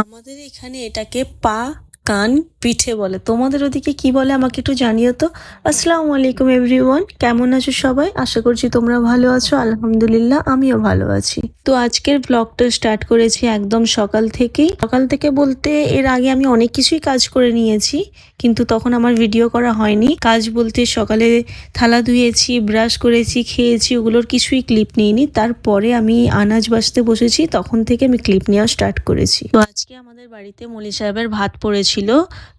আমাদের এখানে এটাকে পা কান পিঠে বলে। তোমাদের ওদিকে কি বলে আমাকে একটু জানিও তো। আসসালামু আলাইকুম এভরিওয়ান, কেমন আছো সবাই? আশা করছি তোমরা ভালো আছো। আলহামদুলিল্লাহ আমিও ভালো আছি। তো আজকের ব্লগটা স্টার্ট করেছি একদম সকাল থেকেই। সকাল থেকে বলতে এর আগে আমি অনেক কিছুই কাজ করে নিয়েছি, কিন্তু তখন আমার ভিডিও করা হয়নি। কাজ বলতে সকালে থালা ধুয়েছি, ব্রাশ করেছি, খেয়েছি, ওগুলোর কিছুই ক্লিপ নিইনি। তারপরে আমি আনাজ বাছতে বসেছি, তখন থেকে আমি ক্লিপ নেওয়া স্টার্ট করেছি। তো আজকে আমাদের বাড়িতে মলি সাহেবের ভাত পড়েছিল।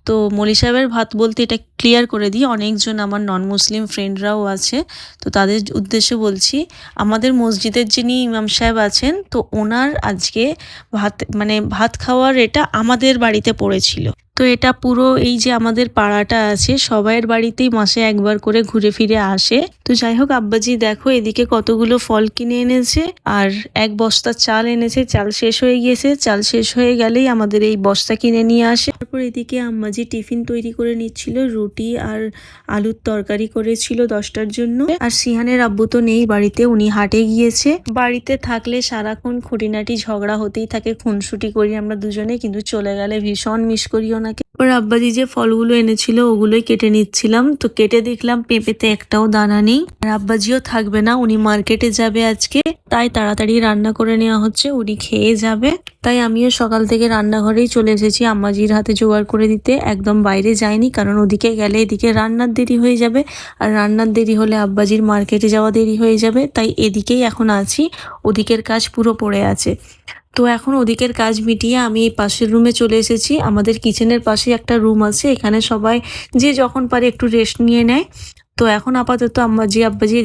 তো মলি সাহেবের ভাত বলতে এটা ক্লিয়ার করে দিই, অনেকজন আমার নন মুসলিম ফ্রেন্ডরাও আছে, তো তাদের উদ্দেশ্যে বলছি। আমাদের মসজিদের যিনি ইমাম সাহেব আছেন, তো ওনার আজকে ভাত খাওয়ার এটা আমাদের বাড়িতে পড়েছিল। তো এটা পুরো এই যে আমাদের পাড়াটা আছে, সবাইয়ের বাড়িতেই মাসে একবার করে ঘুরে ফিরে আসে। তো যাই হোক, আব্বাজি দেখো এদিকে কতগুলো ফল কিনে এনেছে, আর এক বস্তা চাল এনেছে। চাল শেষ হয়ে গিয়েছে, চাল শেষ হয়ে গেলেই আমাদের এই বস্তা কিনে নিয়ে আসে। তারপর এদিকে আম্মাজি টিফিন তৈরি করে নিচ্ছিল, রুটি আর আলুর তরকারি করেছিল 10টার জন্য। আর সিহানের আব্বু তো নেই বাড়িতে, উনি হাটে গিয়েছে। বাড়িতে থাকলে সারাক্ষণ খুঁটিনাটি ঝগড়া হতেই থাকে, খুনসুটি করি আমরা দুজনে, কিন্তু চলে গেলে ভীষণ মিস করি ওনাকে। ওর আব্বাজি যে ফলগুলো এনেছিল ওগুলোই কেটে নিচ্ছিলাম। তো কেটে দেখলাম পেঁপেতে একটাও দানা নেই। আর আব্বাজিও থাকবে না, উনি মার্কেটে যাবে আজকে, তাই তাড়াতাড়ি রান্না করে নেওয়া হচ্ছে, উনি খেয়ে যাবে। তাই আমিও সকাল থেকে রান্নাঘরেই চলে এসেছি আম্মাজির হাতে জোগাড় করে দিতে। একদম বাইরে যাইনি, কারণ ওদিকে গেলে এদিকে রান্নার দেরি হয়ে যাবে, আর রান্নার দেরি হলে আব্বাজির মার্কেটে যাওয়া দেরি হয়ে যাবে। তাই এদিকেই এখন আছি, ওদিকের কাজ পুরো পড়ে আছে। তো এখন ওদিকের কাজ মিটিয়ে আমি এই পাশের রুমে চলে এসেছি। আমাদের কিচেনের পাশে একটা রুম আছে, এখানে সবাই যে যখন পারে একটু রেস্ট নিয়ে নেয়। তো এখন আপাতত আব্বাজি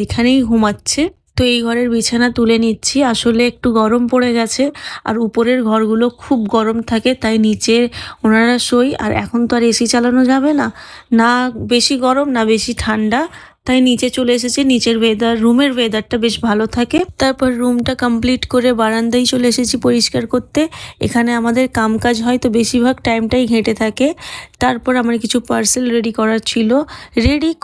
এখানেই ঘুমাচ্ছে। তো এই ঘরের বিছানা তুলে নিচ্ছি, আসলে একটু গরম পড়ে গেছে, আর উপরের ঘরগুলো খুব গরম থাকে, তাই নিচে ওনারা শোয়। আর এখন তো আর এসি চালানো যাবে না, না বেশি গরম না বেশি ঠান্ডা, তাই নিচে চলে এসেছি। নিচের রুমের ওয়েদারটা বেশ ভালো থাকে। তারপর রুমটা কমপ্লিট করে বারান্দায় চলে এসেছি পরিষ্কার করতে। এখানে আমাদের কামকাজ হয়, তো বেশিরভাগ টাইমটাই ঘেঁটে থাকে। তারপর আমার কিছু পার্সেল রেডি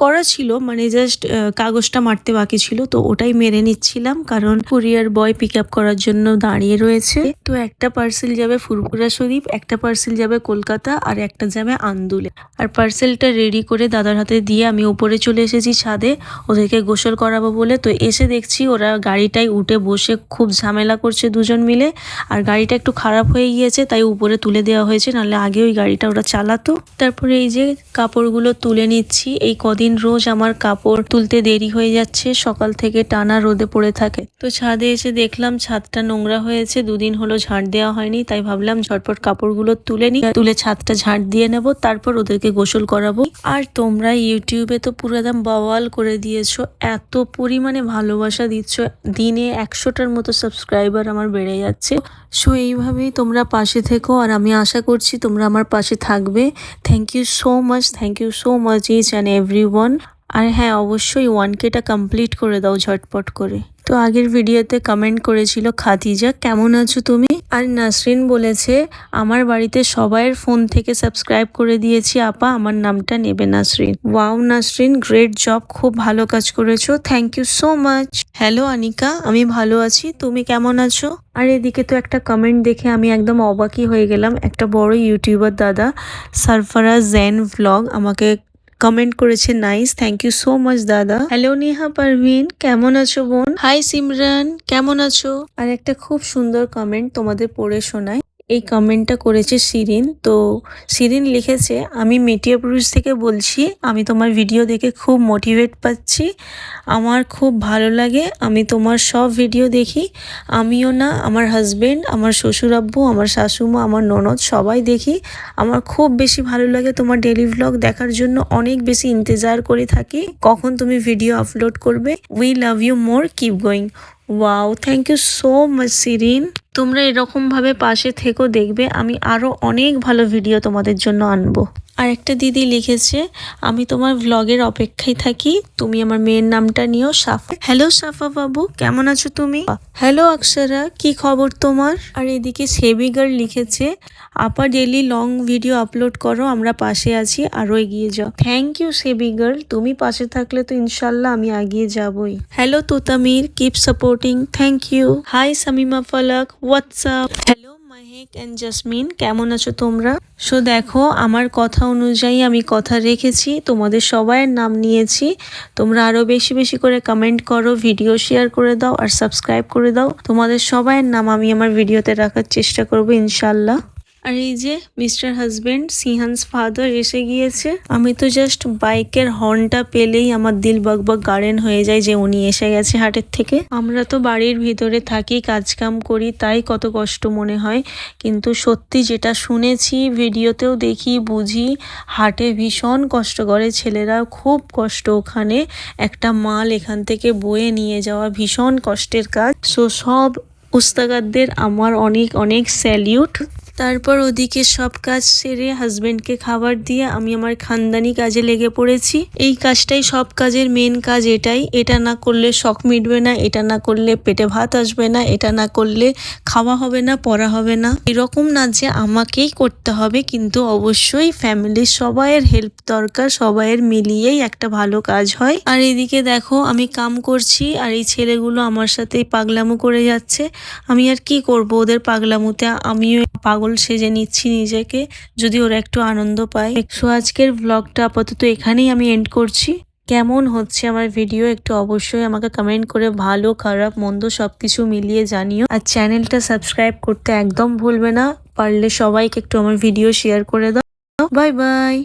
করা ছিল, মানে জাস্ট কাগজটা মারতে বাকি ছিল, তো ওটাই মেরে নিচ্ছিলাম, কারণ কুরিয়ার বয় পিক আপ করার জন্য দাঁড়িয়ে রয়েছে। তো একটা পার্সেল যাবে ফুরফুরা শরীফ, একটা পার্সেল যাবে কলকাতা, আর একটা যাবে আন্দুলে। আর পার্সেলটা রেডি করে দাদার হাতে দিয়ে আমি উপরে চলে এসেছি ছাদে, ওদেরকে গোসল করাবো বলে। তো এসে দেখছি ওরা গাড়িটায় উঠে বসে খুব ঝামেলা করছে দুজন মিলে, আর গাড়িটা একটু খারাপ হয়ে গিয়েছে, তাই উপরে তুলে দেওয়া হয়েছে, নাহলে আগে ওই গাড়িটা ওরা চালাতো। তারপরে এই যে কাপড়গুলো তুলে নিচ্ছি। এই কদিন রোজ আমার কাপড় তুলতে দেরি হয়ে যাচ্ছে, সকাল থেকে টানা রোদে পড়ে থাকে। তো ছাদে এসে দেখলাম ছাদটা নোংরা হয়েছে, দুদিন হলো ঝাঁট দেওয়া হয়নি, তাই ভাবলাম ঝটপট কাপড়গুলো তুলে ছাদটা ঝাঁট দিয়ে নেব, তারপর ওদেরকে গোসল করাবো। আর তোমরা ইউটিউবে তো পুরো একদম বাওয়াল করে দিয়েছো, এত পরিমাণে ভালোবাসা দিচ্ছ, দিনে 100টার মতো সাবস্ক্রাইবার আমার বেড়ে যাচ্ছে। সো এইভাবেই তোমরা পাশে থেকো, আর আমি আশা করছি তোমরা আমার পাশে থাকবে। Thank you so much each and everyone. আর হ্যাঁ, অবশ্যই 1Kটা কমপ্লিট করে দাও ঝটপট করে। তো আগের ভিডিওতে কমেন্ট করেছিল খাদিজা, কেমন আছো তুমি? আর নাসরিন বলেছে আমার বাড়িতে সবাইয়ের ফোন থেকে সাবস্ক্রাইব করে দিয়েছি আপা, আমার নামটা নেবে Nasrin. Wow Nasrin, great job, খুব ভালো কাজ করেছো, thank you so much. Hello Anika, আমি ভালো আছি, তুমি কেমন আছো? আর এদিকে তো একটা কমেন্ট দেখে আমি একদম অবাকই হয়ে গেলাম। একটা বড় ইউটিউবার দাদা সারফারাজ জেন ভ্লগ আমাকে কমেন্ট করেছে, nice, thank you so much দাদা। হ্যালো নেহা পারভিন, কেমন আছো বোন? হাই সিমরান, কেমন আছো? আর একটা খুব সুন্দর কমেন্ট তোমাদের পড়ে শোনাই। এই কমেন্টটা করেছে শিরিন। তো শিরিন লিখেছে, আমি মেটিয়া পুরুষ থেকে বলছি, আমি তোমার ভিডিও দেখে খুব মোটিভেট পাচ্ছি, আমার খুব ভালো লাগে, আমি তোমার সব ভিডিও দেখি। আমিও না, আমার হাজবেন্ড, আমার শ্বশুর আব্বু, আমার শাশুমা, আমার ননদ সবাই দেখি। আমার খুব বেশি ভালো লাগে তোমার ডেলি ভ্লগ দেখার জন্য, অনেক বেশি ইন্তজার করে থাকি কখন তুমি ভিডিও আপলোড করবে। We love you more, keep going. Wow, thank you so much Shirin. তোমরা এরকম ভাবে পাশে থেকো, দেখবে আমি আরো অনেক ভালো ভিডিও তোমাদের জন্য আনবো। আর একটা দিদি লিখেছে, আমি তোমার ভ্লগের অপেক্ষায় থাকি, তুমি আমার মেয়ের নামটা নিও, সাফা। হ্যালো সাফা বাবু, কেমন আছো তুমি? হ্যালো অক্ষরা, কি খবর তোমার? আর এদিকে সেবি গার্ল লিখেছে, আপা ডেলি লং ভিডিও আপলোড করো, আমরা পাশে আছি, আরো এগিয়ে যাও। থ্যাংক ইউ সেবি গার্ল, তুমি পাশে থাকলে তো ইনশাল্লাহ আমি এগিয়ে যাবই। Hello Totamir, keep supporting, thank you. Hi Samima Falak, WhatsApp. Hello Mahek and Jasmin, কেমন আছো তোমরা? সো দেখো, আমার কথা অনুযায়ী আমি কথা রেখেছি, তোমাদের সবাইয়ের নাম নিয়েছি। তোমরা আরও বেশি বেশি করে কমেন্ট করো, ভিডিও শেয়ার করে দাও আর সাবস্ক্রাইব করে দাও। তোমাদের সবাইয়ের নাম আমি আমার ভিডিওতে রাখার চেষ্টা করবো ইনশাল্লাহ। আর এই যে মিস্টার হাজবেন্ড, সিহানস ফাদার এসে গিয়েছে। আমি তো জাস্ট বাইকের হর্নটা পেলেই আমার দিল বকবক গার্ডেন হয়ে যায় যে উনি এসে গেছে হাটের থেকে। আমরা তো বাড়ির ভিতরে থাকি, কাজকাম করি, তাই কত কষ্ট মনে হয়, কিন্তু সত্যি যেটা শুনেছি, ভিডিওতেও দেখি, বুঝি, হাটে ভীষণ কষ্ট করে ছেলেরা, খুব কষ্ট ওখানে। একটা মাল এখান থেকে বয়ে নিয়ে যাওয়া ভীষণ কষ্টের কাজ। সো সব উস্তাগাদদের আমার অনেক অনেক স্যালিউট। তারপর ওদিকে সব কাজ সেরে হাজবেন্ডকে খাবার দিয়ে আমি আমার খানদানি কাজে লেগে পড়েছি। এই কাজটাই সব কাজের মেন কাজ, এটাই। এটা না করলে শখ মিটবে না, এটা না করলে পেটে ভাত আসবে না, এটা না করলে খাওয়া হবে না, পড়া হবে না। এরকম না যে আমাকেই করতে হবে, কিন্তু অবশ্যই ফ্যামিলির সবাইয়ের হেল্প দরকার, সবাইয়ের মিলিয়েই একটা ভালো কাজ হয়। আর এদিকে দেখো আমি কাম করছি আর এই ছেলেগুলো আমার সাথেই পাগলামো করে যাচ্ছে। আমি আর কি করব, ওদের পাগলামোতে আমিও পাগল সেজে নিচ্ছি নিজেকে, যদি ওরা একটু আনন্দ পায়। সো আজকের ব্লগটা আপাতত এখানেই আমি এন্ড করছি। কেমন হচ্ছে আমার ভিডিও একটু অবশ্যই আমাকে কমেন্ট করে ভালো খারাপ মন্দ সবকিছু মিলিয়ে জানিও। আর চ্যানেলটা সাবস্ক্রাইব করতে একদম ভুলবে না। পারলে সবাইকে একটু আমার ভিডিও শেয়ার করে দাও। Bye bye.